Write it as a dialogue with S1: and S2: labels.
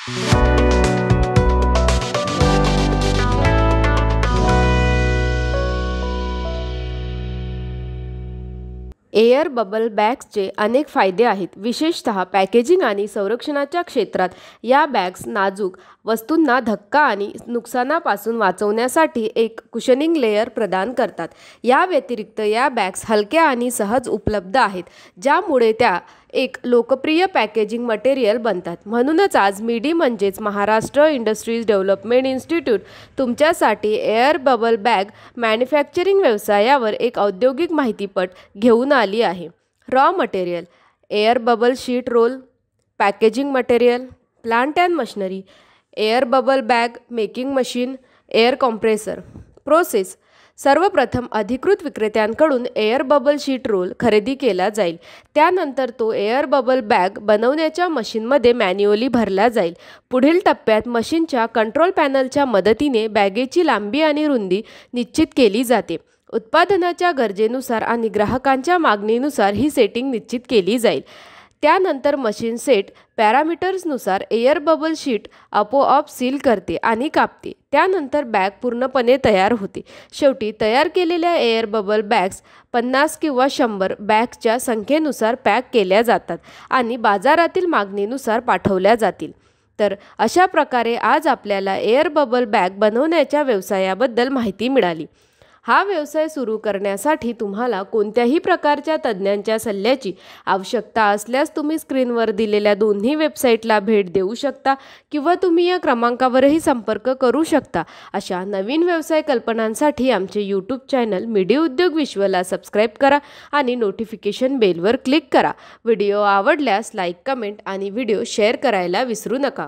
S1: Air bubble बॅग्सचे अनेक फायदे आहेत. विशेषतः पॅकेजिंग आणि संरक्षणाच्या क्षेत्रात या बॅग्स नाजूक वस्तूंना धक्का आणि नुकसानापासून वाचवण्यासाठी एक कुशनिंग लेयर प्रदान करतात. या व्यतिरिक्त या बॅग्स हलक्या आणि सहज उपलब्ध आहेत, ज्यामुळे त्या एक लोकप्रिय पॅकेजिंग मटेरियल बनतात. म्हणूनच आज मिडी म्हणजेच महाराष्ट्र इंडस्ट्रीज डेव्हलपमेंट इन्स्टिट्यूट तुमच्यासाठी एअर बबल बॅग मॅन्युफॅक्चरिंग व्यवसायावर एक औद्योगिक माहितीपट घेऊन आली आहे. Raw material: air bubble sheet roll, packaging material, plant and machinery, air bubble bag making machine, air compressor. Process: सर्वप्रथम अधिकृत विक्रेत्यांकडून एअर बबल शीट रोल खरेदी केला जाईल. त्यानंतर तो एअर बबल बॅग बनवण्याच्या मशीनमध्ये मॅन्युअली भरला जाईल. पुढील टप्प्यात मशीनच्या कंट्रोल पॅनलच्या मदतीने बॅगेची लांबी आणि रुंदी निश्चित केली जाते. उत्पादनाच्या गरजेनुसार आणि ग्राहकांच्या मागणीनुसार ही सेटिंग निश्चित केली जाईल. त्यानंतर मशीन सेट पॅरामीटर्सनुसार एअर बबल शीट आपोआप सील करते आणि कापते. त्यानंतर बॅग पूर्णपणे तयार होते. शेवटी तयार केलेल्या एअर बबल बॅग्स 50 किंवा 100 बॅग्सच्या संख्येनुसार पॅक केल्या जातात आणि बाजारातील मागणीनुसार पाठवल्या जातील. तर अशा प्रकारे आज आपल्याला एअर बबल बॅग बनवण्याच्या व्यवसायाबद्दल माहिती मिळाली. हा व्यवसाय सुरू करण्यासाठी तुम्हाला कोणत्याही प्रकारच्या तज्ज्ञांच्या सल्ल्याची आवश्यकता असल्यास तुम्ही स्क्रीनवर दिलेल्या दोन्ही वेबसाईटला भेट देऊ शकता किंवा तुम्ही या क्रमांकावरही संपर्क करू शकता. अशा नवीन व्यवसाय कल्पनांसाठी आमचे यूट्यूब चॅनल मिडी उद्योग विश्वला सबस्क्राईब करा आणि नोटिफिकेशन बेलवर क्लिक करा. व्हिडिओ आवडल्यास लाईक, कमेंट आणि व्हिडिओ शेअर करायला विसरू नका.